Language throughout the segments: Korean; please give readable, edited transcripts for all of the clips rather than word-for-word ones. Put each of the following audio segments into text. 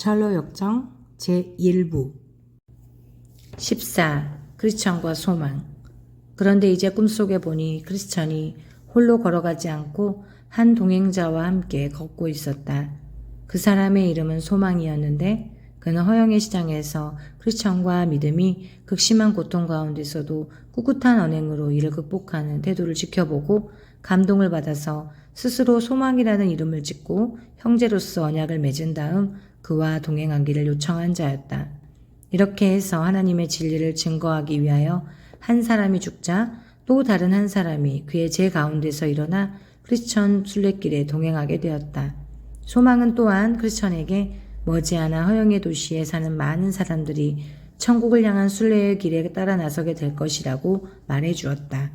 샬롯 역정 제1부 14. 크리스천과 소망. 그런데 이제 꿈속에 보니 크리스천이 홀로 걸어가지 않고 한 동행자와 함께 걷고 있었다. 그 사람의 이름은 소망이었는데 그는 허영의 시장에서 크리스천과 믿음이 극심한 고통 가운데서도 꿋꿋한 언행으로 이를 극복하는 태도를 지켜보고 감동을 받아서 스스로 소망이라는 이름을 짓고 형제로서 언약을 맺은 다음 그와 동행하기를 요청한 자였다. 이렇게 해서 하나님의 진리를 증거하기 위하여 한 사람이 죽자 또 다른 한 사람이 그의 제 가운데서 일어나 크리스천 순례길에 동행하게 되었다. 소망은 또한 크리스천에게 머지않아 허영의 도시에 사는 많은 사람들이 천국을 향한 순례의 길에 따라 나서게 될 것이라고 말해주었다.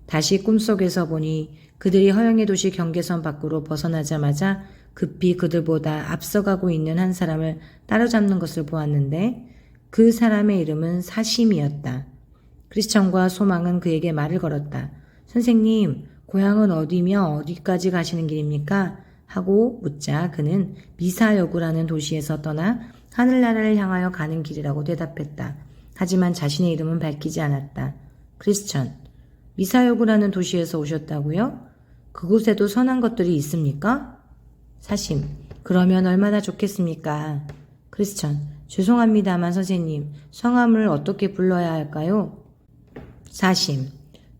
다시 꿈속에서 보니 그들이 허영의 도시 경계선 밖으로 벗어나자마자 급히 그들보다 앞서가고 있는 한 사람을 따라잡는 것을 보았는데 그 사람의 이름은 사심이었다. 크리스천과 소망은 그에게 말을 걸었다. 선생님, 고향은 어디며 어디까지 가시는 길입니까? 하고 묻자 그는 미사여구라는 도시에서 떠나 하늘나라를 향하여 가는 길이라고 대답했다. 하지만 자신의 이름은 밝히지 않았다. 크리스천, 미사여구라는 도시에서 오셨다고요? 그곳에도 선한 것들이 있습니까? 사심, 그러면 얼마나 좋겠습니까? 크리스천, 죄송합니다만 선생님, 성함을 어떻게 불러야 할까요? 사심,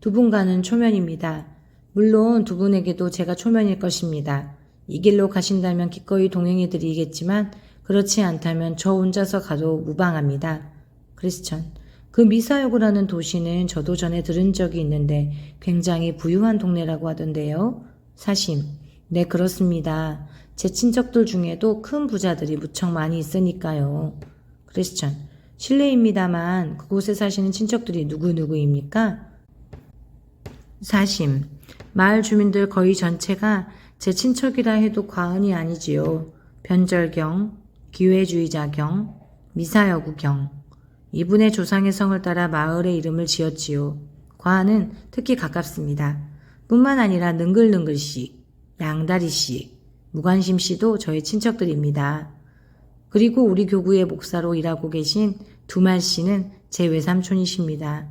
두 분과는 초면입니다. 물론 두 분에게도 제가 초면일 것입니다. 이 길로 가신다면 기꺼이 동행해 드리겠지만 그렇지 않다면 저 혼자서 가도 무방합니다. 크리스천, 그 미사여구라는 도시는 저도 전에 들은 적이 있는데 굉장히 부유한 동네라고 하던데요. 사심, 네 그렇습니다. 제 친척들 중에도 큰 부자들이 무척 많이 있으니까요. 크리스천, 실례입니다만 그곳에 사시는 친척들이 누구누구입니까? 사심, 마을 주민들 거의 전체가 제 친척이라 해도 과언이 아니지요. 변절경, 기회주의자경, 미사여구경. 이분의 조상의 성을 따라 마을의 이름을 지었지요. 과안은 특히 가깝습니다. 뿐만 아니라 능글능글씨, 양다리씨, 무관심씨도 저의 친척들입니다. 그리고 우리 교구의 목사로 일하고 계신 두말씨는 제 외삼촌이십니다.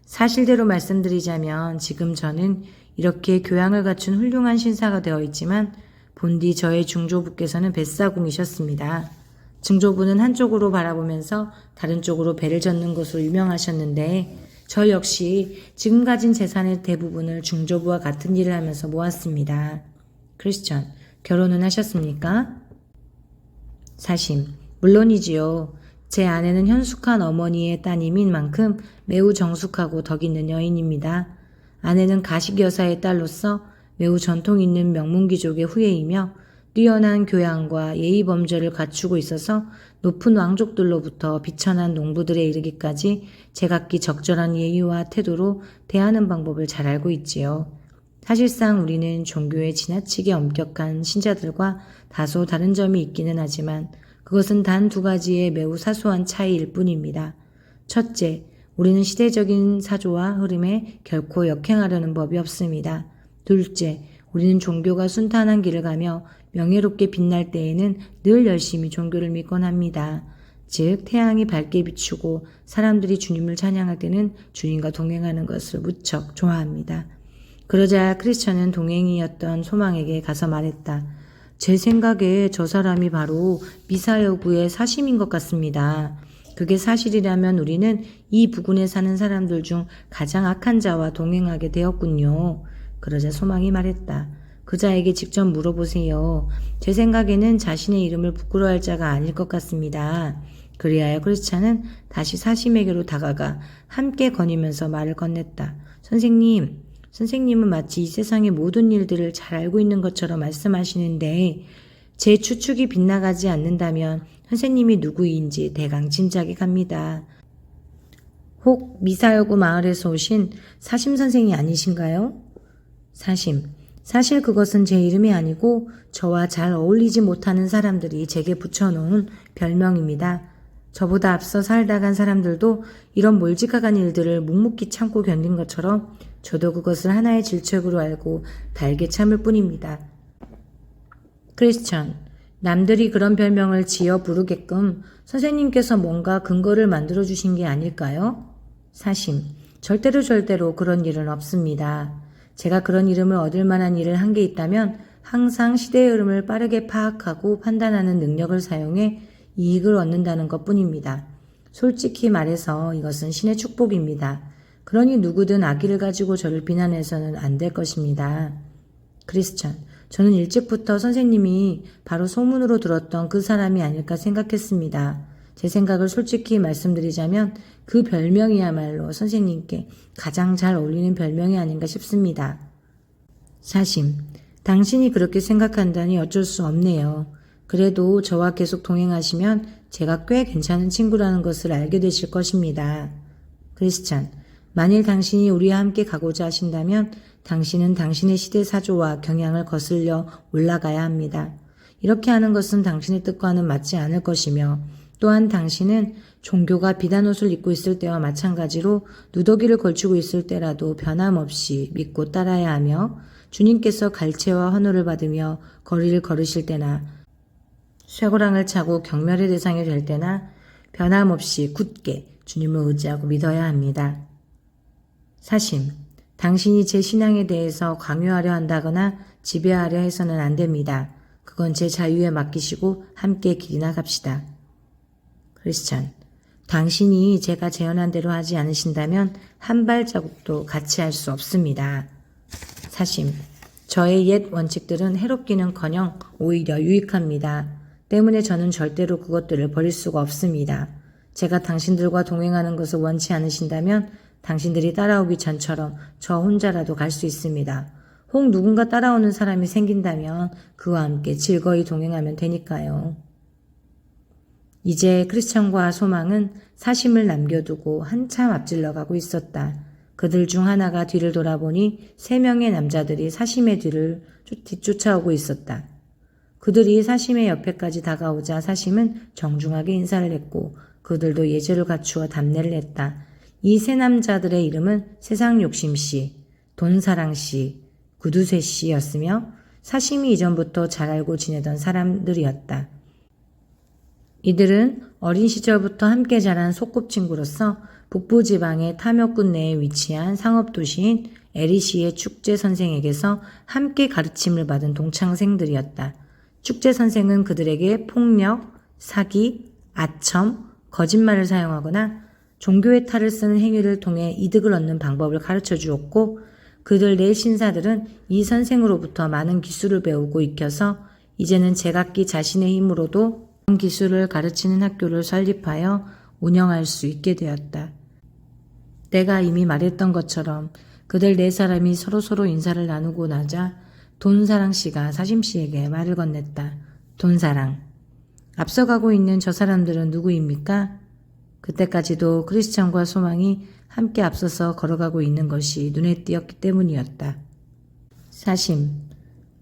사실대로 말씀드리자면 지금 저는 이렇게 교양을 갖춘 훌륭한 신사가 되어 있지만 본디 저의 중조부께서는 뱃사공이셨습니다. 증조부는 한쪽으로 바라보면서 다른 쪽으로 배를 젓는 것으로 유명하셨는데 저 역시 지금 가진 재산의 대부분을 중조부와 같은 일을 하면서 모았습니다. 크리스천, 결혼은 하셨습니까? 사심, 물론이지요. 제 아내는 현숙한 어머니의 따님인 만큼 매우 정숙하고 덕 있는 여인입니다. 아내는 가식여사의 딸로서 매우 전통 있는 명문귀족의 후예이며 뛰어난 교양과 예의범절을 갖추고 있어서 높은 왕족들로부터 비천한 농부들에 이르기까지 제각기 적절한 예의와 태도로 대하는 방법을 잘 알고 있지요. 사실상 우리는 종교에 지나치게 엄격한 신자들과 다소 다른 점이 있기는 하지만 그것은 단 두 가지의 매우 사소한 차이일 뿐입니다. 첫째, 우리는 시대적인 사조와 흐름에 결코 역행하려는 법이 없습니다. 둘째, 우리는 종교가 순탄한 길을 가며 명예롭게 빛날 때에는 늘 열심히 종교를 믿곤 합니다. 즉 태양이 밝게 비추고 사람들이 주님을 찬양할 때는 주님과 동행하는 것을 무척 좋아합니다. 그러자 크리스천은 동행이었던 소망에게 가서 말했다. 제 생각에 저 사람이 바로 미사여구의 사심인 것 같습니다. 그게 사실이라면 우리는 이 부근에 사는 사람들 중 가장 악한 자와 동행하게 되었군요. 그러자 소망이 말했다. 그자에게 직접 물어보세요. 제 생각에는 자신의 이름을 부끄러워할 자가 아닐 것 같습니다. 그리하여 크리스찬은 다시 사심에게로 다가가 함께 거니면서 말을 건넸다. 선생님은 마치 이 세상의 모든 일들을 잘 알고 있는 것처럼 말씀하시는데 제 추측이 빗나가지 않는다면 선생님이 누구인지 대강 짐작이 갑니다. 혹 미사여구 마을에서 오신 사심 선생이 아니신가요? 사심, 사실 그것은 제 이름이 아니고 저와 잘 어울리지 못하는 사람들이 제게 붙여놓은 별명입니다. 저보다 앞서 살다 간 사람들도 이런 몰지각한 일들을 묵묵히 참고 견딘 것처럼 저도 그것을 하나의 질책으로 알고 달게 참을 뿐입니다. 크리스천, 남들이 그런 별명을 지어 부르게끔 선생님께서 뭔가 근거를 만들어 주신 게 아닐까요? 사심. 절대로 그런 일은 없습니다. 제가 그런 이름을 얻을 만한 일을 한 게 있다면 항상 시대의 흐름을 빠르게 파악하고 판단하는 능력을 사용해 이익을 얻는다는 것 뿐입니다. 솔직히 말해서 이것은 신의 축복입니다. 그러니 누구든 악의를 가지고 저를 비난해서는 안 될 것입니다. 크리스찬, 저는 일찍부터 선생님이 바로 소문으로 들었던 그 사람이 아닐까 생각했습니다. 제 생각을 솔직히 말씀드리자면 그 별명이야말로 선생님께 가장 잘 어울리는 별명이 아닌가 싶습니다. 사심, 당신이 그렇게 생각한다니 어쩔 수 없네요. 그래도 저와 계속 동행하시면 제가 꽤 괜찮은 친구라는 것을 알게 되실 것입니다. 크리스찬, 만일 당신이 우리와 함께 가고자 하신다면 당신은 당신의 시대 사조와 경향을 거슬려 올라가야 합니다. 이렇게 하는 것은 당신의 뜻과는 맞지 않을 것이며 또한 당신은 종교가 비단 옷을 입고 있을 때와 마찬가지로 누더기를 걸치고 있을 때라도 변함없이 믿고 따라야 하며 주님께서 갈채와 환호를 받으며 거리를 걸으실 때나 쇠고랑을 차고 경멸의 대상이 될 때나 변함없이 굳게 주님을 의지하고 믿어야 합니다. 사심, 당신이 제 신앙에 대해서 강요하려 한다거나 지배하려 해서는 안 됩니다. 그건 제 자유에 맡기시고 함께 길이 나갑시다. 크리스찬, 당신이 제가 제안한 대로 하지 않으신다면 한 발자국도 같이 할 수 없습니다. 사심, 저의 옛 원칙들은 해롭기는커녕 오히려 유익합니다. 때문에 저는 절대로 그것들을 버릴 수가 없습니다. 제가 당신들과 동행하는 것을 원치 않으신다면 당신들이 따라오기 전처럼 저 혼자라도 갈 수 있습니다. 혹 누군가 따라오는 사람이 생긴다면 그와 함께 즐거이 동행하면 되니까요. 이제 크리스천과 소망은 사심을 남겨두고 한참 앞질러 가고 있었다. 그들 중 하나가 뒤를 돌아보니 3명의 남자들이 사심의 뒤를 뒤쫓아오고 있었다. 그들이 사심의 옆에까지 다가오자 사심은 정중하게 인사를 했고 그들도 예절을 갖추어 답례를 했다. 이 3 남자들의 이름은 세상욕심씨, 돈사랑씨, 구두쇠씨였으며 사심이 이전부터 잘 알고 지내던 사람들이었다. 이들은 어린 시절부터 함께 자란 소꿉친구로서 북부지방의 탐욕군 내에 위치한 상업도시인 에리시의 축제선생에게서 함께 가르침을 받은 동창생들이었다. 축제선생은 그들에게 폭력, 사기, 아첨, 거짓말을 사용하거나 종교의 탈을 쓰는 행위를 통해 이득을 얻는 방법을 가르쳐 주었고 그들 네 신사들은 이 선생으로부터 많은 기술을 배우고 익혀서 이제는 제각기 자신의 힘으로도 그런 기술을 가르치는 학교를 설립하여 운영할 수 있게 되었다. 내가 이미 말했던 것처럼 그들 4사람이 서로 인사를 나누고 나자 돈사랑 씨가 사심 씨에게 말을 건넸다. 돈사랑, 앞서가고 있는 저 사람들은 누구입니까? 그때까지도 크리스천과 소망이 함께 앞서서 걸어가고 있는 것이 눈에 띄었기 때문이었다. 사심,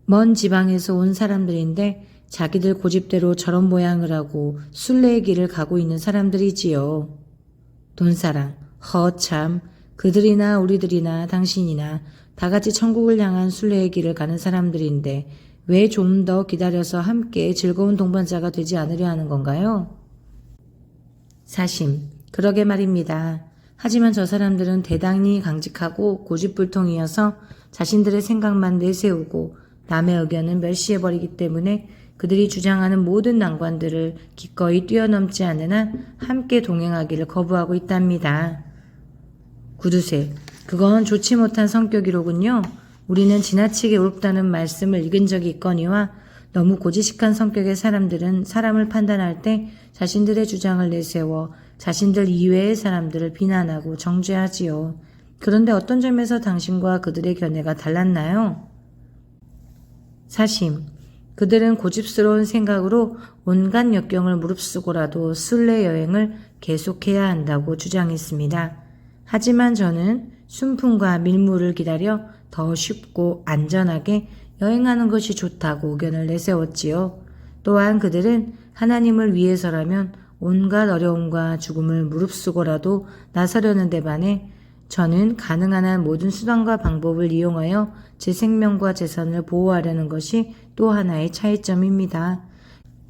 먼 지방에서 온 사람들인데 자기들 고집대로 저런 모양을 하고 순례의 길을 가고 있는 사람들이지요. 돈사랑, 허참, 그들이나 우리들이나 당신이나 다 같이 천국을 향한 순례의 길을 가는 사람들인데 왜 좀 더 기다려서 함께 즐거운 동반자가 되지 않으려 하는 건가요? 사심, 그러게 말입니다. 하지만 저 사람들은 대단히 강직하고 고집불통이어서 자신들의 생각만 내세우고 남의 의견은 멸시해버리기 때문에 그들이 주장하는 모든 난관들을 기꺼이 뛰어넘지 않는 한 함께 동행하기를 거부하고 있답니다. 구두쇠, 그건 좋지 못한 성격이로군요. 우리는 지나치게 옳다는 말씀을 읽은 적이 있거니와 너무 고지식한 성격의 사람들은 사람을 판단할 때 자신들의 주장을 내세워 자신들 이외의 사람들을 비난하고 정죄하지요. 그런데 어떤 점에서 당신과 그들의 견해가 달랐나요? 사심, 그들은 고집스러운 생각으로 온갖 역경을 무릅쓰고라도 순례 여행을 계속해야 한다고 주장했습니다. 하지만 저는 순풍과 밀물을 기다려 더 쉽고 안전하게 여행하는 것이 좋다고 의견을 내세웠지요. 또한 그들은 하나님을 위해서라면 온갖 어려움과 죽음을 무릅쓰고라도 나서려는 데 반해 저는 가능한 한 모든 수단과 방법을 이용하여 제 생명과 재산을 보호하려는 것이 또 하나의 차이점입니다.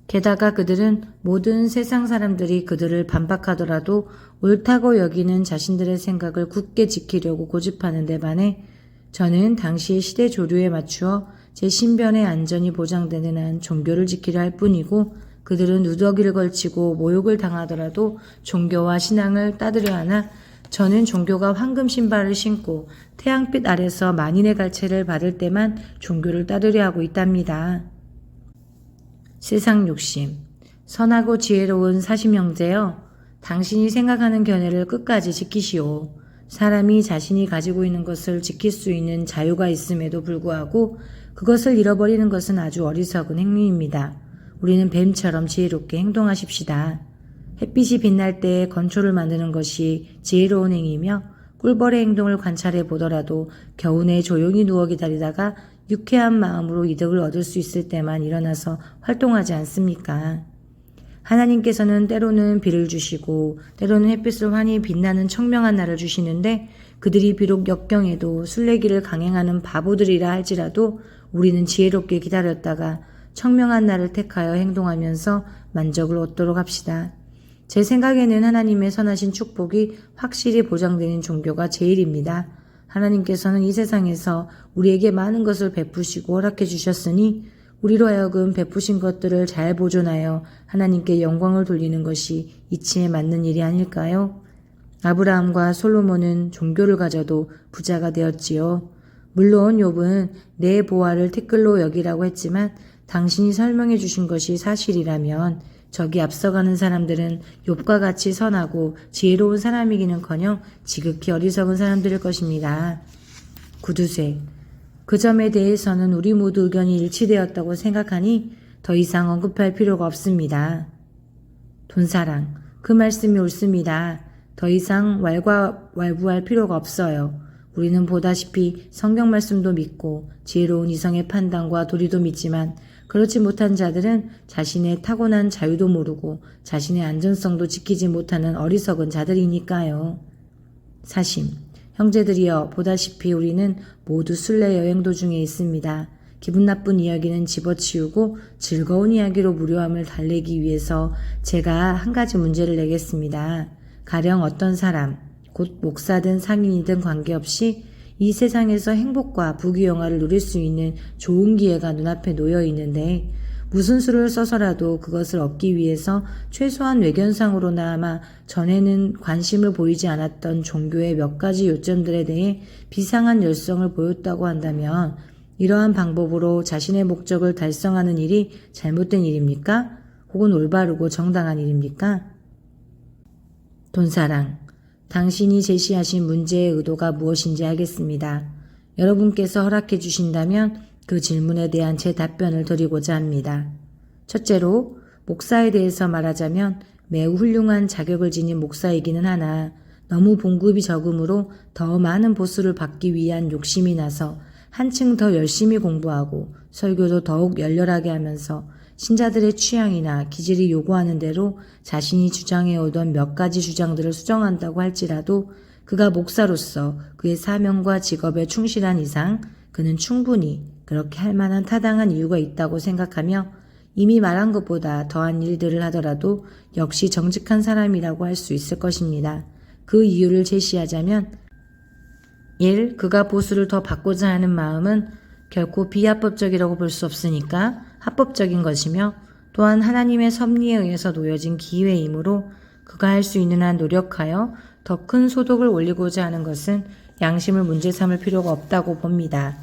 게다가 그들은 모든 세상 사람들이 그들을 반박하더라도 옳다고 여기는 자신들의 생각을 굳게 지키려고 고집하는 데 반해 저는 당시의 시대 조류에 맞추어 제 신변의 안전이 보장되는 한 종교를 지키려 할 뿐이고 그들은 누더기를 걸치고 모욕을 당하더라도 종교와 신앙을 따르려 하나 저는 종교가 황금 신발을 신고 태양빛 아래서 만인의 갈채를 받을 때만 종교를 따르려 하고 있답니다. 세상 욕심. 선하고 지혜로운 사심형제여, 당신이 생각하는 견해를 끝까지 지키시오. 사람이 자신이 가지고 있는 것을 지킬 수 있는 자유가 있음에도 불구하고 그것을 잃어버리는 것은 아주 어리석은 행위입니다. 우리는 뱀처럼 지혜롭게 행동하십시다. 햇빛이 빛날 때 건초를 만드는 것이 지혜로운 행위며 꿀벌의 행동을 관찰해 보더라도 겨우내 조용히 누워 기다리다가 유쾌한 마음으로 이득을 얻을 수 있을 때만 일어나서 활동하지 않습니까? 하나님께서는 때로는 비를 주시고 때로는 햇빛을 환히 빛나는 청명한 날을 주시는데 그들이 비록 역경에도 순례길을 강행하는 바보들이라 할지라도 우리는 지혜롭게 기다렸다가 청명한 날을 택하여 행동하면서 만족을 얻도록 합시다. 제 생각에는 하나님의 선하신 축복이 확실히 보장되는 종교가 제일입니다. 하나님께서는 이 세상에서 우리에게 많은 것을 베푸시고 허락해 주셨으니 우리로 하여금 베푸신 것들을 잘 보존하여 하나님께 영광을 돌리는 것이 이치에 맞는 일이 아닐까요? 아브라함과 솔로몬은 종교를 가져도 부자가 되었지요. 물론 욥은 내 보화를 티끌로 여기라고 했지만 당신이 설명해 주신 것이 사실이라면 저기 앞서가는 사람들은 욥과 같이 선하고 지혜로운 사람이기는커녕 지극히 어리석은 사람들일 것입니다. 구두쇠. 그 점에 대해서는 우리 모두 의견이 일치되었다고 생각하니 더 이상 언급할 필요가 없습니다. 돈사랑. 그 말씀이 옳습니다. 더 이상 왈부할 필요가 없어요. 우리는 보다시피 성경 말씀도 믿고 지혜로운 이성의 판단과 도리도 믿지만 그렇지 못한 자들은 자신의 타고난 자유도 모르고 자신의 안전성도 지키지 못하는 어리석은 자들이니까요. 사심. 형제들이여, 보다시피 우리는 모두 순례 여행 도중에 있습니다. 기분 나쁜 이야기는 집어치우고 즐거운 이야기로 무료함을 달래기 위해서 제가 한 가지 문제를 내겠습니다. 가령 어떤 사람, 곧 목사든 상인이든 관계없이 이 세상에서 행복과 부귀영화를 누릴 수 있는 좋은 기회가 눈앞에 놓여 있는데 무슨 수를 써서라도 그것을 얻기 위해서 최소한 외견상으로나마 전에는 관심을 보이지 않았던 종교의 몇 가지 요점들에 대해 비상한 열성을 보였다고 한다면 이러한 방법으로 자신의 목적을 달성하는 일이 잘못된 일입니까? 혹은 올바르고 정당한 일입니까? 돈사랑. 당신이 제시하신 문제의 의도가 무엇인지 알겠습니다. 여러분께서 허락해 주신다면 그 질문에 대한 제 답변을 드리고자 합니다. 첫째로, 목사에 대해서 말하자면 매우 훌륭한 자격을 지닌 목사이기는 하나 너무 봉급이 적으므로 더 많은 보수를 받기 위한 욕심이 나서 한층 더 열심히 공부하고 설교도 더욱 열렬하게 하면서 신자들의 취향이나 기질이 요구하는 대로 자신이 주장해오던 몇 가지 주장들을 수정한다고 할지라도 그가 목사로서 그의 사명과 직업에 충실한 이상 그는 충분히 그렇게 할 만한 타당한 이유가 있다고 생각하며 이미 말한 것보다 더한 일들을 하더라도 역시 정직한 사람이라고 할 수 있을 것입니다. 그 이유를 제시하자면 1. 그가 보수를 더 받고자 하는 마음은 결코 비합법적이라고 볼 수 없으니까 합법적인 것이며 또한 하나님의 섭리에 의해서 놓여진 기회이므로 그가 할 수 있는 한 노력하여 더 큰 소득을 올리고자 하는 것은 양심을 문제 삼을 필요가 없다고 봅니다.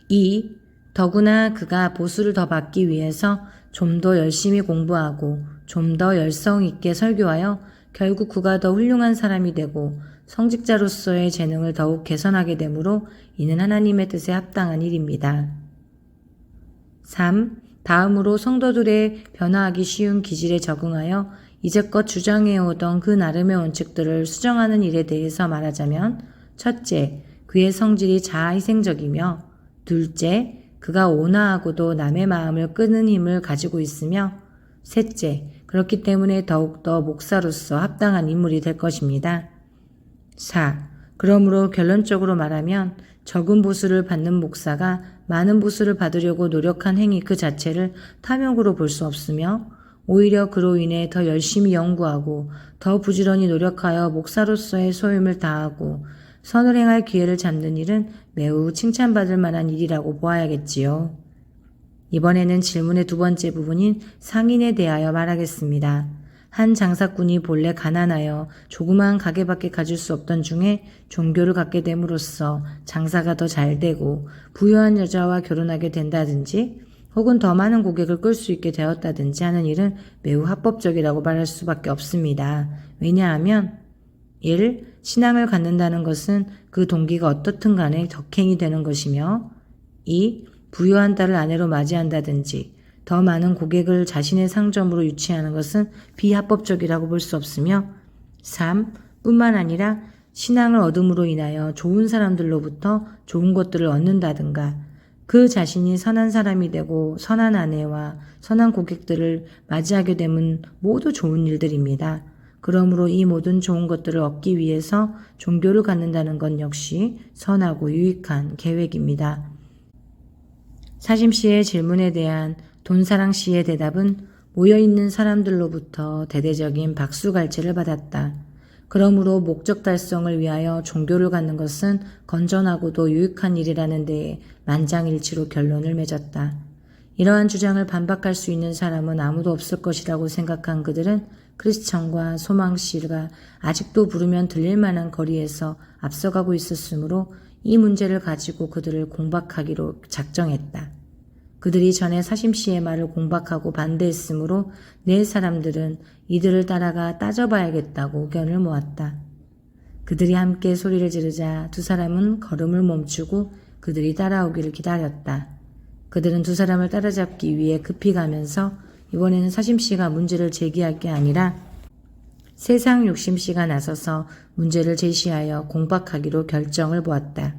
2. 더구나 그가 보수를 더 받기 위해서 좀 더 열심히 공부하고 좀 더 열성 있게 설교하여 결국 그가 더 훌륭한 사람이 되고 성직자로서의 재능을 더욱 개선하게 되므로 이는 하나님의 뜻에 합당한 일입니다. 3. 다음으로 성도들의 변화하기 쉬운 기질에 적응하여 이제껏 주장해오던 그 나름의 원칙들을 수정하는 일에 대해서 말하자면 첫째, 그의 성질이 자아희생적이며 둘째, 그가 온화하고도 남의 마음을 끄는 힘을 가지고 있으며 셋째, 그렇기 때문에 더욱더 목사로서 합당한 인물이 될 것입니다. 4. 그러므로 결론적으로 말하면 적은 보수를 받는 목사가 많은 보수를 받으려고 노력한 행위 그 자체를 탐욕으로 볼 수 없으며 오히려 그로 인해 더 열심히 연구하고 더 부지런히 노력하여 목사로서의 소임을 다하고 선을 행할 기회를 잡는 일은 매우 칭찬받을 만한 일이라고 보아야겠지요. 이번에는 질문의 두 번째 부분인 상인에 대하여 말하겠습니다. 한 장사꾼이 본래 가난하여 조그마한 가게밖에 가질 수 없던 중에 종교를 갖게 됨으로써 장사가 더 잘 되고 부유한 여자와 결혼하게 된다든지 혹은 더 많은 고객을 끌 수 있게 되었다든지 하는 일은 매우 합법적이라고 말할 수밖에 없습니다. 왜냐하면 1. 신앙을 갖는다는 것은 그 동기가 어떻든 간에 덕행이 되는 것이며 2. 부유한 딸을 아내로 맞이한다든지 더 많은 고객을 자신의 상점으로 유치하는 것은 비합법적이라고 볼 수 없으며 3. 뿐만 아니라 신앙을 얻음으로 인하여 좋은 사람들로부터 좋은 것들을 얻는다든가 그 자신이 선한 사람이 되고 선한 아내와 선한 고객들을 맞이하게 되면 모두 좋은 일들입니다. 그러므로 이 모든 좋은 것들을 얻기 위해서 종교를 갖는다는 건 역시 선하고 유익한 계획입니다. 사심 씨의 질문에 대한 돈사랑 씨의 대답은 모여있는 사람들로부터 대대적인 박수갈채를 받았다. 그러므로 목적 달성을 위하여 종교를 갖는 것은 건전하고도 유익한 일이라는 데에 만장일치로 결론을 맺었다. 이러한 주장을 반박할 수 있는 사람은 아무도 없을 것이라고 생각한 그들은 크리스천과 소망 씨가 아직도 부르면 들릴 만한 거리에서 앞서가고 있었으므로 이 문제를 가지고 그들을 공박하기로 작정했다. 그들이 전에 사심 씨의 말을 공박하고 반대했으므로 네 사람들은 이들을 따라가 따져봐야겠다고 의견을 모았다. 그들이 함께 소리를 지르자 두 사람은 걸음을 멈추고 그들이 따라오기를 기다렸다. 그들은 두 사람을 따라잡기 위해 급히 가면서 이번에는 사심 씨가 문제를 제기할 게 아니라 세상 욕심 씨가 나서서 문제를 제시하여 공박하기로 결정을 보았다.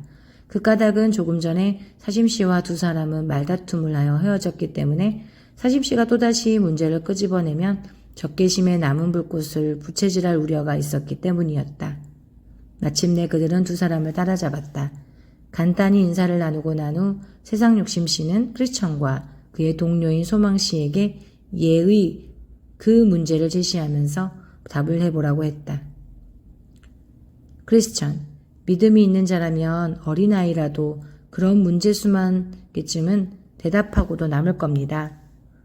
그 까닭은 조금 전에 사심 씨와 두 사람은 말다툼을 하여 헤어졌기 때문에 사심 씨가 또다시 문제를 끄집어내면 적개심의 남은 불꽃을 부채질할 우려가 있었기 때문이었다. 마침내 그들은 두 사람을 따라잡았다. 간단히 인사를 나누고 난 후 세상 욕심 씨는 크리스천과 그의 동료인 소망 씨에게 예의 그 문제를 제시하면서 답을 해보라고 했다. 크리스천, 믿음이 있는 자라면 어린아이라도 그런 문제수만께쯤은 대답하고도 남을 겁니다.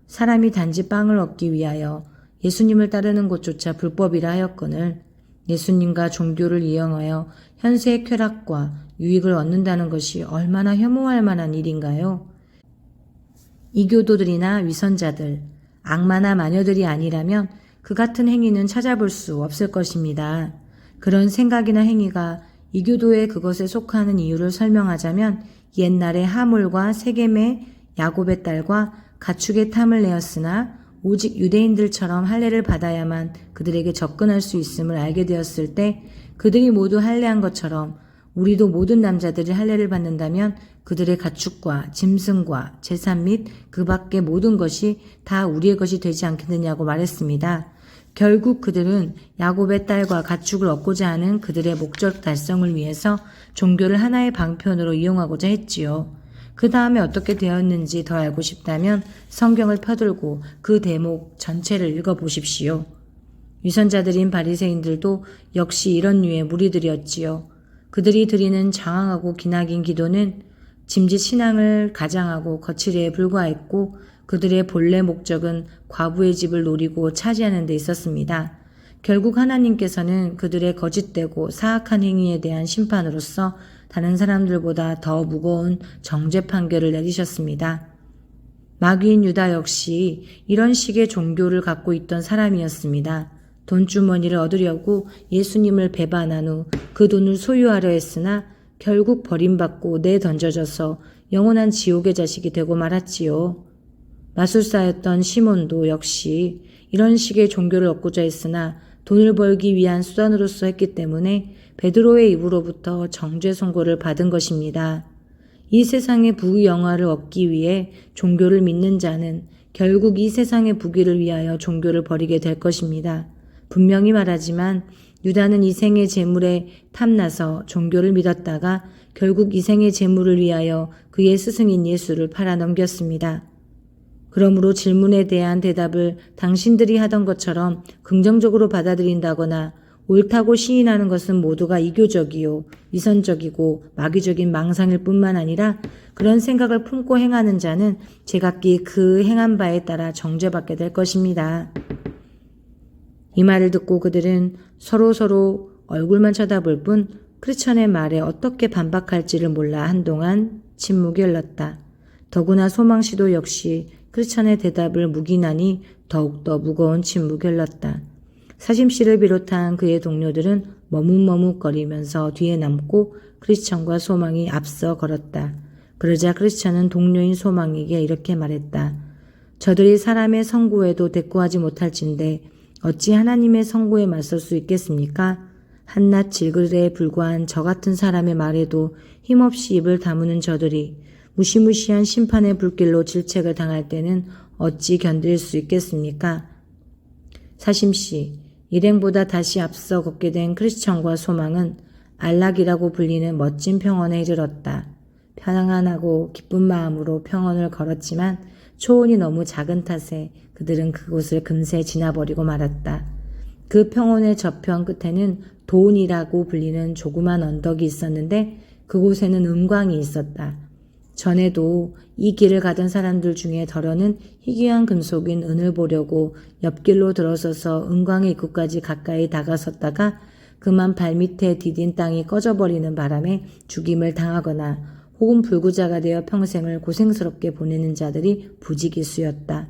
사람이 단지 빵을 얻기 위하여 예수님을 따르는 것조차 불법이라 하였거늘 예수님과 종교를 이용하여 현세의 쾌락과 유익을 얻는다는 것이 얼마나 혐오할 만한 일인가요? 이교도들이나 위선자들, 악마나 마녀들이 아니라면 그 같은 행위는 찾아볼 수 없을 것입니다. 그런 생각이나 행위가 이교도에 그것에 속하는 이유를 설명하자면 옛날에 하몰과 세겜의 야곱의 딸과 가축의 탐을 내었으나 오직 유대인들처럼 할례를 받아야만 그들에게 접근할 수 있음을 알게 되었을 때 그들이 모두 할례한 것처럼 우리도 모든 남자들이 할례를 받는다면 그들의 가축과 짐승과 재산 및 그 밖의 모든 것이 다 우리의 것이 되지 않겠느냐고 말했습니다. 결국 그들은 야곱의 딸과 가축을 얻고자 하는 그들의 목적 달성을 위해서 종교를 하나의 방편으로 이용하고자 했지요. 그 다음에 어떻게 되었는지 더 알고 싶다면 성경을 펴들고 그 대목 전체를 읽어보십시오. 위선자들인 바리새인들도 역시 이런 류의 무리들이었지요. 그들이 드리는 장황하고 기나긴 기도는 짐짓 신앙을 가장하고 거칠에 불과했고 그들의 본래 목적은 과부의 집을 노리고 차지하는 데 있었습니다. 결국 하나님께서는 그들의 거짓되고 사악한 행위에 대한 심판으로서 다른 사람들보다 더 무거운 정죄 판결을 내리셨습니다. 마귀인 유다 역시 이런 식의 종교를 갖고 있던 사람이었습니다. 돈주머니를 얻으려고 예수님을 배반한 후 그 돈을 소유하려 했으나 결국 버림받고 내던져져서 영원한 지옥의 자식이 되고 말았지요. 마술사였던 시몬도 역시 이런 식의 종교를 얻고자 했으나 돈을 벌기 위한 수단으로서 했기 때문에 베드로의 입으로부터 정죄 선고를 받은 것입니다. 이 세상의 부영화를 얻기 위해 종교를 믿는 자는 결국 이 세상의 부귀를 위하여 종교를 버리게 될 것입니다. 분명히 말하지만 유다는 이 생의 재물에 탐나서 종교를 믿었다가 결국 이생의 재물을 위하여 그의 스승인 예수를 팔아넘겼습니다. 그러므로 질문에 대한 대답을 당신들이 하던 것처럼 긍정적으로 받아들인다거나 옳다고 시인하는 것은 모두가 이교적이요, 위선적이고 마귀적인 망상일 뿐만 아니라 그런 생각을 품고 행하는 자는 제각기 그 행한 바에 따라 정죄받게 될 것입니다. 이 말을 듣고 그들은 서로 얼굴만 쳐다볼 뿐 크리스천의 말에 어떻게 반박할지를 몰라 한동안 침묵이 흘렀다. 더구나 소망씨도 역시 크리스천의 대답을 묵인하니 더욱더 무거운 침묵이 흘렀다. 사심씨를 비롯한 그의 동료들은 머뭇머뭇거리면서 뒤에 남고 크리스천과 소망이 앞서 걸었다. 그러자 크리스천은 동료인 소망에게 이렇게 말했다. 저들이 사람의 선고에도 대꾸하지 못할진데 어찌 하나님의 선고에 맞설 수 있겠습니까? 한낱 질글에 불과한 저 같은 사람의 말에도 힘없이 입을 다무는 저들이 무시무시한 심판의 불길로 질책을 당할 때는 어찌 견딜 수 있겠습니까? 사심씨, 일행보다 다시 앞서 걷게 된 크리스천과 소망은 안락이라고 불리는 멋진 평원에 이르렀다. 편안하고 기쁜 마음으로 평원을 걸었지만 초원이 너무 작은 탓에 그들은 그곳을 금세 지나버리고 말았다. 그 평원의 저편 끝에는 돈이라고 불리는 조그만 언덕이 있었는데 그곳에는 은광이 있었다. 전에도 이 길을 가던 사람들 중에 덜어는 희귀한 금속인 은을 보려고 옆길로 들어서서 은광의 입구까지 가까이 다가섰다가 그만 발밑에 디딘 땅이 꺼져버리는 바람에 죽임을 당하거나 혹은 불구자가 되어 평생을 고생스럽게 보내는 자들이 부지기수였다.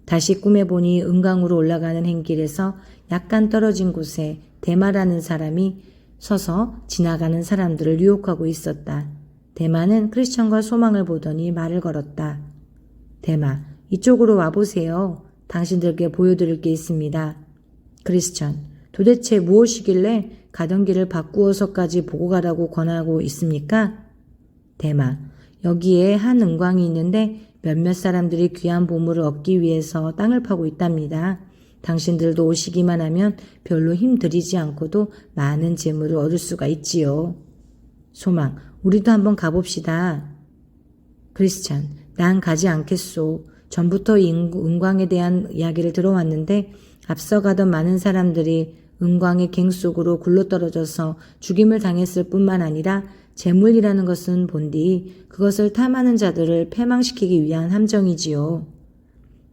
다시 꿈에 보니 은광으로 올라가는 행길에서 약간 떨어진 곳에 대마라는 사람이 서서 지나가는 사람들을 유혹하고 있었다. 대마는 크리스천과 소망을 보더니 말을 걸었다. 대마, 이쪽으로 와보세요. 당신들께 보여드릴 게 있습니다. 크리스천, 도대체 무엇이길래 가던 길을 바꾸어서까지 보고 가라고 권하고 있습니까? 대마, 여기에 한 은광이 있는데 몇몇 사람들이 귀한 보물을 얻기 위해서 땅을 파고 있답니다. 당신들도 오시기만 하면 별로 힘들이지 않고도 많은 재물을 얻을 수가 있지요. 소망, 우리도 한번 가봅시다. 크리스찬, 난 가지 않겠소. 전부터 이 은광에 대한 이야기를 들어왔는데 앞서가던 많은 사람들이 은광의 갱 속으로 굴러떨어져서 죽임을 당했을 뿐만 아니라 재물이라는 것은 본디 그것을 탐하는 자들을 패망시키기 위한 함정이지요.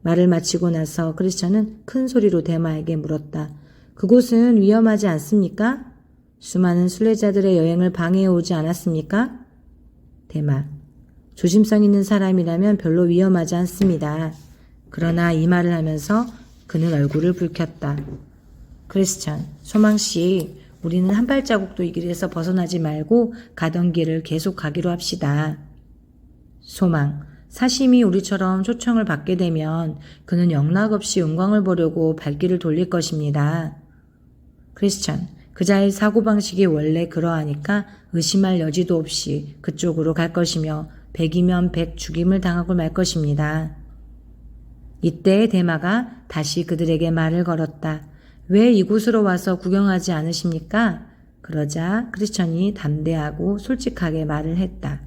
말을 마치고 나서 크리스천은 큰 소리로 대마에게 물었다. 그곳은 위험하지 않습니까? 수많은 순례자들의 여행을 방해해 오지 않았습니까? 대마, 조심성 있는 사람이라면 별로 위험하지 않습니다. 그러나 이 말을 하면서 그는 얼굴을 붉혔다. 크리스천, 소망씨, 우리는 한 발자국도 이 길에서 벗어나지 말고 가던 길을 계속 가기로 합시다. 소망, 사심이 우리처럼 초청을 받게 되면 그는 영락없이 은광을 보려고 발길을 돌릴 것입니다. 크리스천, 그자의 사고방식이 원래 그러하니까 의심할 여지도 없이 그쪽으로 갈 것이며 100이면 100 죽임을 당하고 말 것입니다. 이때 대마가 다시 그들에게 말을 걸었다. 왜 이곳으로 와서 구경하지 않으십니까? 그러자 크리스천이 담대하고 솔직하게 말을 했다.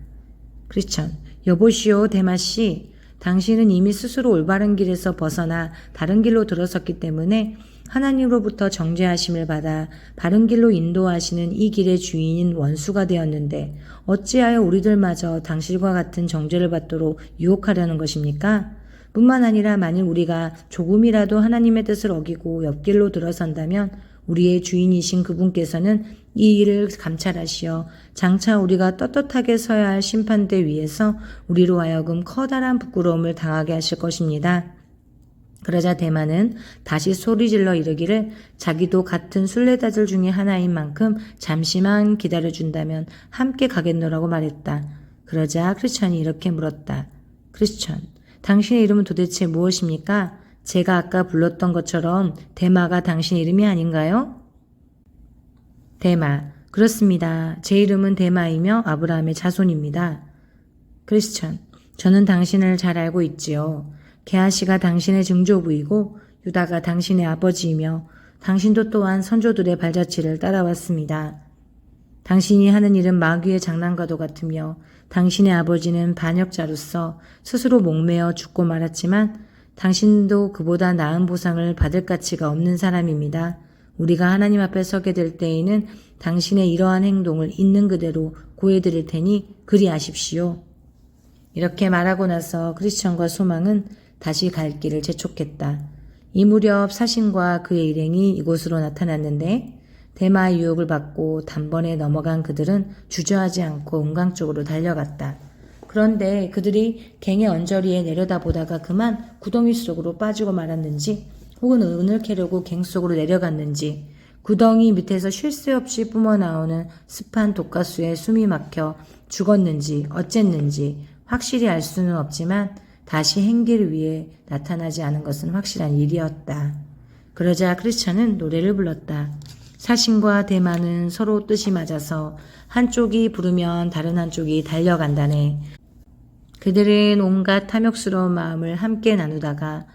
크리스천, 여보시오 대마씨, 당신은 이미 스스로 올바른 길에서 벗어나 다른 길로 들어섰기 때문에 하나님으로부터 정죄하심을 받아 바른 길로 인도하시는 이 길의 주인인 원수가 되었는데 어찌하여 우리들마저 당신과 같은 정죄를 받도록 유혹하려는 것입니까? 뿐만 아니라 만일 우리가 조금이라도 하나님의 뜻을 어기고 옆길로 들어선다면 우리의 주인이신 그분께서는 이 일을 감찰하시어 장차 우리가 떳떳하게 서야 할 심판대 위에서 우리로 하여금 커다란 부끄러움을 당하게 하실 것입니다. 그러자 대마는 다시 소리질러 이르기를 자기도 같은 순례자들 중에 하나인 만큼 잠시만 기다려준다면 함께 가겠노라고 말했다. 그러자 크리스천이 이렇게 물었다. 크리스천, 당신의 이름은 도대체 무엇입니까? 제가 아까 불렀던 것처럼 대마가 당신 이름이 아닌가요? 대마, 그렇습니다. 제 이름은 대마이며 아브라함의 자손입니다. 크리스천, 저는 당신을 잘 알고 있지요. 게하시가 당신의 증조부이고 유다가 당신의 아버지이며 당신도 또한 선조들의 발자취를 따라왔습니다. 당신이 하는 일은 마귀의 장난과도 같으며 당신의 아버지는 반역자로서 스스로 목매어 죽고 말았지만 당신도 그보다 나은 보상을 받을 가치가 없는 사람입니다. 우리가 하나님 앞에 서게 될 때에는 당신의 이러한 행동을 있는 그대로 고해드릴 테니 그리하십시오. 이렇게 말하고 나서 크리스천과 소망은 다시 갈 길을 재촉했다. 이 무렵 사신과 그의 일행이 이곳으로 나타났는데 대마의 유혹을 받고 단번에 넘어간 그들은 주저하지 않고 은강 쪽으로 달려갔다. 그런데 그들이 갱의 언저리에 내려다보다가 그만 구덩이 속으로 빠지고 말았는지 혹은 은을 캐려고 갱 속으로 내려갔는지 구덩이 밑에서 쉴 새 없이 뿜어나오는 습한 독가스에 숨이 막혀 죽었는지 어쨌는지 확실히 알 수는 없지만 다시 행길 위에 나타나지 않은 것은 확실한 일이었다. 그러자 크리스천은 노래를 불렀다. 사신과 대마는 서로 뜻이 맞아서 한쪽이 부르면 다른 한쪽이 달려간다네. 그들은 온갖 탐욕스러운 마음을 함께 나누다가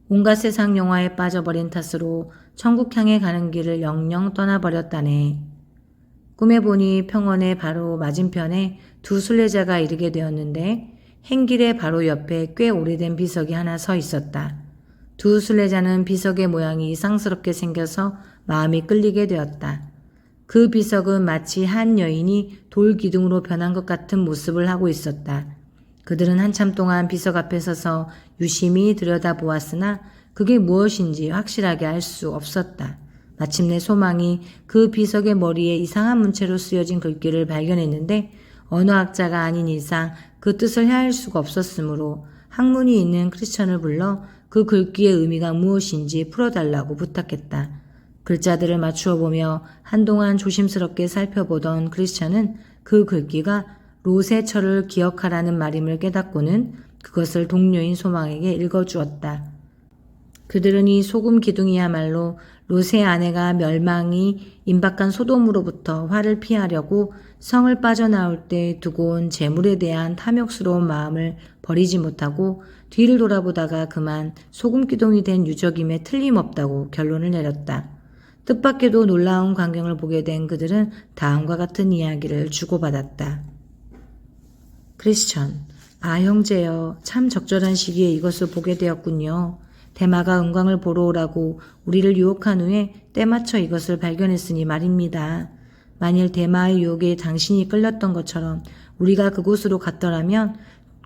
온갖 세상 영화에 빠져버린 탓으로 천국 향해 가는 길을 영영 떠나버렸다네. 꿈에 보니 평원의 바로 맞은편에 두 순례자가 이르게 되었는데 행길의 바로 옆에 꽤 오래된 비석이 하나 서 있었다. 두 순례자는 비석의 모양이 이상스럽게 생겨서 마음이 끌리게 되었다. 그 비석은 마치 한 여인이 돌 기둥으로 변한 것 같은 모습을 하고 있었다. 그들은 한참 동안 비석 앞에 서서 유심히 들여다보았으나 그게 무엇인지 확실하게 알 수 없었다. 마침내 소망이 그 비석의 머리에 이상한 문체로 쓰여진 글귀를 발견했는데 언어학자가 아닌 이상 그 뜻을 헤아릴 수가 없었으므로 학문이 있는 크리스천을 불러 그 글귀의 의미가 무엇인지 풀어달라고 부탁했다. 글자들을 맞추어 보며 한동안 조심스럽게 살펴보던 크리스천은 그 글귀가 로세처를 기억하라는 말임을 깨닫고는 그것을 동료인 소망에게 읽어주었다. 그들은 이 소금 기둥이야말로 롯의 아내가 멸망이 임박한 소돔으로부터 화를 피하려고 성을 빠져나올 때 두고 온 재물에 대한 탐욕스러운 마음을 버리지 못하고 뒤를 돌아보다가 그만 소금 기둥이 된 유적임에 틀림없다고 결론을 내렸다. 뜻밖에도 놀라운 광경을 보게 된 그들은 다음과 같은 이야기를 주고받았다. 크리스천, 형제여, 참 적절한 시기에 이것을 보게 되었군요. 대마가 은광을 보러 오라고 우리를 유혹한 후에 때맞춰 이것을 발견했으니 말입니다. 만일 대마의 유혹에 당신이 끌렸던 것처럼 우리가 그곳으로 갔더라면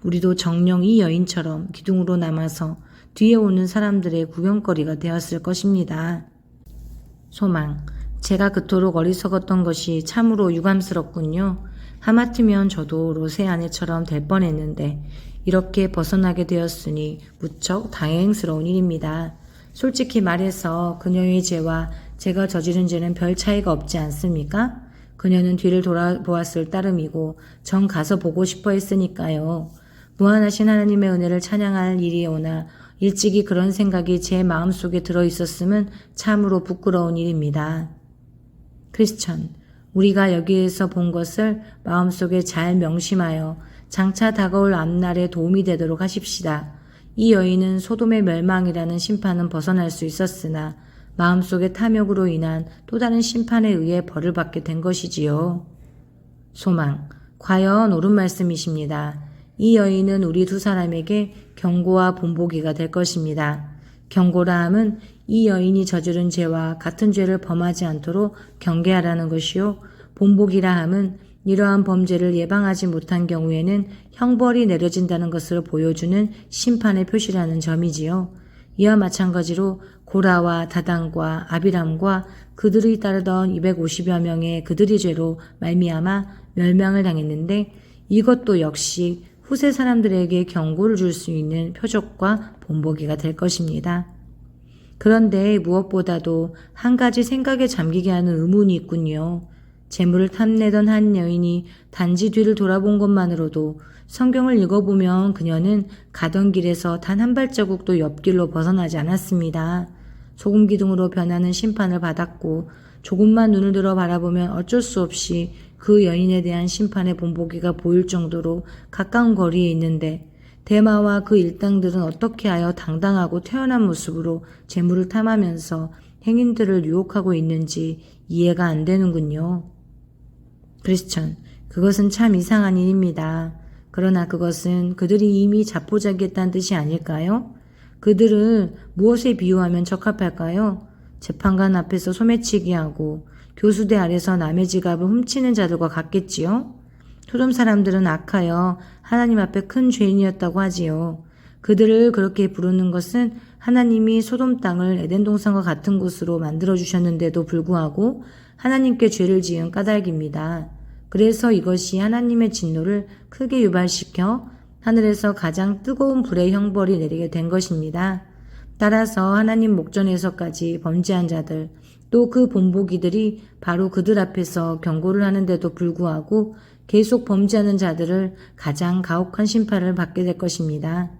우리도 정녕 이 여인처럼 기둥으로 남아서 뒤에 오는 사람들의 구경거리가 되었을 것입니다. 소망, 제가 그토록 어리석었던 것이 참으로 유감스럽군요. 하마터면 저도 롯의 아내처럼 될 뻔했는데 이렇게 벗어나게 되었으니 무척 다행스러운 일입니다. 솔직히 말해서 그녀의 죄와 제가 저지른 죄는 별 차이가 없지 않습니까? 그녀는 뒤를 돌아보았을 따름이고 전 가서 보고 싶어 했으니까요. 무한하신 하나님의 은혜를 찬양할 일이 오나 일찍이 그런 생각이 제 마음속에 들어있었음은 참으로 부끄러운 일입니다. 크리스천, 우리가 여기에서 본 것을 마음속에 잘 명심하여 장차 다가올 앞날에 도움이 되도록 하십시다. 이 여인은 소돔의 멸망이라는 심판은 벗어날 수 있었으나 마음속의 탐욕으로 인한 또 다른 심판에 의해 벌을 받게 된 것이지요. 소망, 과연 옳은 말씀이십니다. 이 여인은 우리 두 사람에게 경고와 본보기가 될 것입니다. 경고라 함은 이 여인이 저지른 죄와 같은 죄를 범하지 않도록 경계하라는 것이요. 본보기라 함은 이러한 범죄를 예방하지 못한 경우에는 형벌이 내려진다는 것을 보여주는 심판의 표시라는 점이지요. 이와 마찬가지로 고라와 다단과 아비람과 그들이 따르던 250여 명의 그들의 죄로 말미암아 멸망을 당했는데 이것도 역시 후세 사람들에게 경고를 줄 수 있는 표적과 본보기가 될 것입니다. 그런데 무엇보다도 한 가지 생각에 잠기게 하는 의문이 있군요. 재물을 탐내던 한 여인이 단지 뒤를 돌아본 것만으로도 성경을 읽어보면 그녀는 가던 길에서 단 한 발자국도 옆길로 벗어나지 않았습니다. 소금기둥으로 변하는 심판을 받았고 조금만 눈을 들어 바라보면 어쩔 수 없이 그 여인에 대한 심판의 본보기가 보일 정도로 가까운 거리에 있는데 대마와 그 일당들은 어떻게 하여 당당하고 태어난 모습으로 재물을 탐하면서 행인들을 유혹하고 있는지 이해가 안 되는군요. 크리스천, 그것은 참 이상한 일입니다. 그러나 그것은 그들이 이미 자포자기했다는 뜻이 아닐까요? 그들을 무엇에 비유하면 적합할까요? 재판관 앞에서 소매치기 하고 교수대 아래서 남의 지갑을 훔치는 자들과 같겠지요? 소돔 사람들은 악하여 하나님 앞에 큰 죄인이었다고 하지요. 그들을 그렇게 부르는 것은 하나님이 소돔 땅을 에덴 동산과 같은 곳으로 만들어주셨는데도 불구하고 하나님께 죄를 지은 까닭입니다. 그래서 이것이 하나님의 진노를 크게 유발시켜 하늘에서 가장 뜨거운 불의 형벌이 내리게 된 것입니다. 따라서 하나님 목전에서까지 범죄한 자들, 또 그 본보기들이 바로 그들 앞에서 경고를 하는데도 불구하고 계속 범죄하는 자들을 가장 가혹한 심판을 받게 될 것입니다.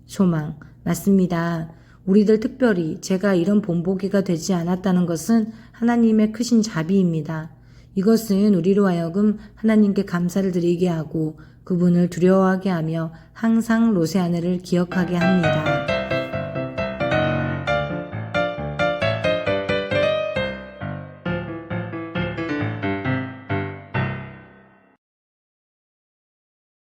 소망, 맞습니다. 우리들 특별히 제가 이런 본보기가 되지 않았다는 것은 하나님의 크신 자비입니다. 이것은 우리로 하여금 하나님께 감사를 드리게 하고 그분을 두려워하게 하며 항상 로세 아내를 기억하게 합니다.